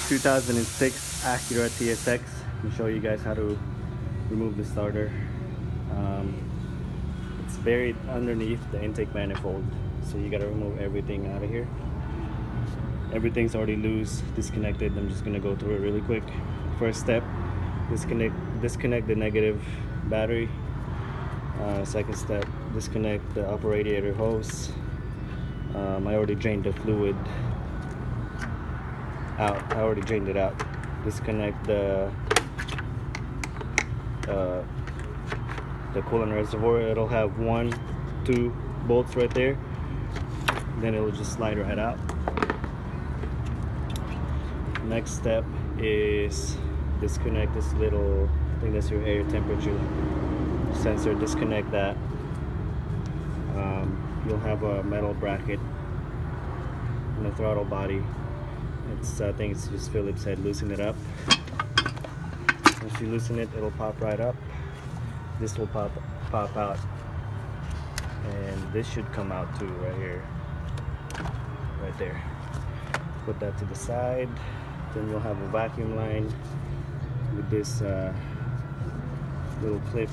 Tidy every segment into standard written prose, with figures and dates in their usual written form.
2006 Acura TSX. I'll show you guys how to remove the starter. It's buried underneath the intake manifold, so you gotta remove everything out of here. Everything's already loose, disconnected. I'm just gonna go through it really quick. First step, disconnect the negative battery. Second step, disconnect the upper radiator hose. I already drained the fluid out. I already drained it out. Disconnect the coolant reservoir. It'll have 1-2 bolts right there. Then it'll just slide right out. Next step is disconnect this little, I think that's your air temperature sensor. Disconnect that. You'll have a metal bracket in the throttle body. I think it's just Phillips head. Loosen it up. Once you loosen it, it'll pop right up. This will pop out, and this should come out too, right here, right there. Put that to the side. Then you'll have a vacuum line with this little clip.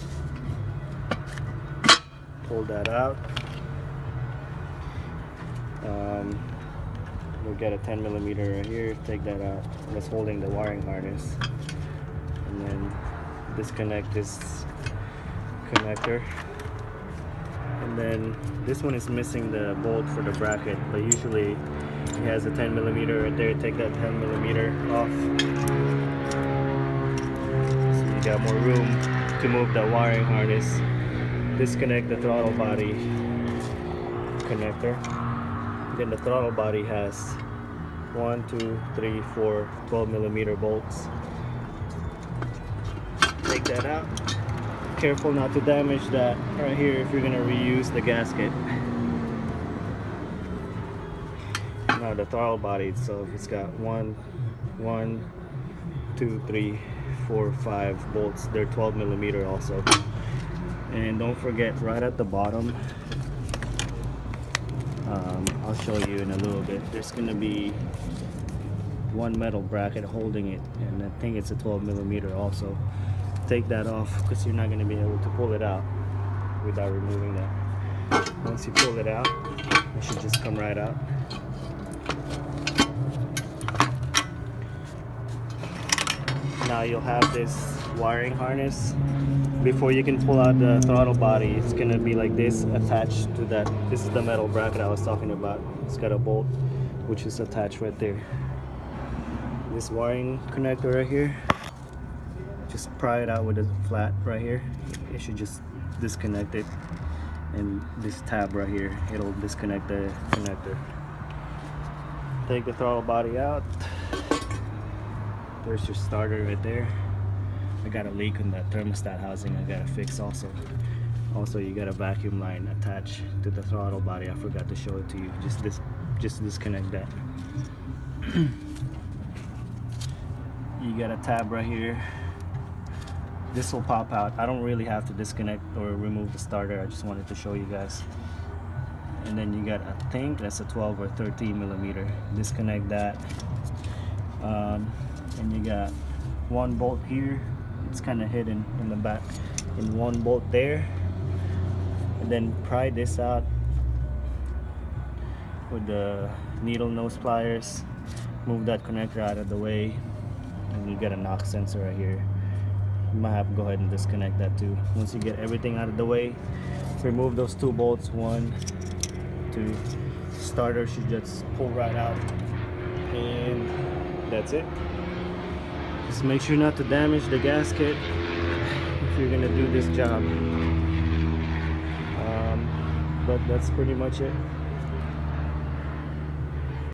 Pull that out. We'll get a 10mm right here. Take that out. That's holding the wiring harness. And then disconnect this connector. And then this one is missing the bolt for the bracket, but usually it has a 10mm right there. Take that 10mm off, so you got more room to move the wiring harness. Disconnect the throttle body connector. Then the throttle body has 1, 2, 3, 4 12mm bolts. Take that out. Careful not to damage that right here if you're gonna reuse the gasket. Now the throttle body itself, it's got 1, 2, 3, 4, 5 bolts. They're 12mm also. And don't forget, right at the bottom, I'll show you in a little bit, there's gonna be one metal bracket holding it, and I think it's a 12mm also. Take that off, because you're not going to be able to pull it out without removing that. Once you pull it out, it should just come right out. Now you'll have this wiring harness. Before you can pull out the throttle body, it's going to be like this, attached to that. This is the metal bracket I was talking about. It's got a bolt which is attached right there. This wiring connector right here, just pry it out with a flat right here. It should just disconnect it, and this tab right here, it'll disconnect the connector. Take the throttle body out. There's your starter right there. I got a leak in that thermostat housing I gotta fix also. Also, you got a vacuum line attached to the throttle body. I forgot to show it to you. Just disconnect that. You got a tab right here. This will pop out. I don't really have to disconnect or remove the starter. I just wanted to show you guys. And then you got, I think that's a 12 or 13mm. Disconnect that. And you got one bolt here. It's kind of hidden in the back. And one bolt there. And then pry this out with the needle nose pliers. Move that connector out of the way. And you got a knock sensor right here. You might have to go ahead and disconnect that too. Once you get everything out of the way, remove those 2 bolts. 1, 2. Starter should just pull right out, and that's it. Just make sure not to damage the gasket if you're gonna do this job. But that's pretty much it.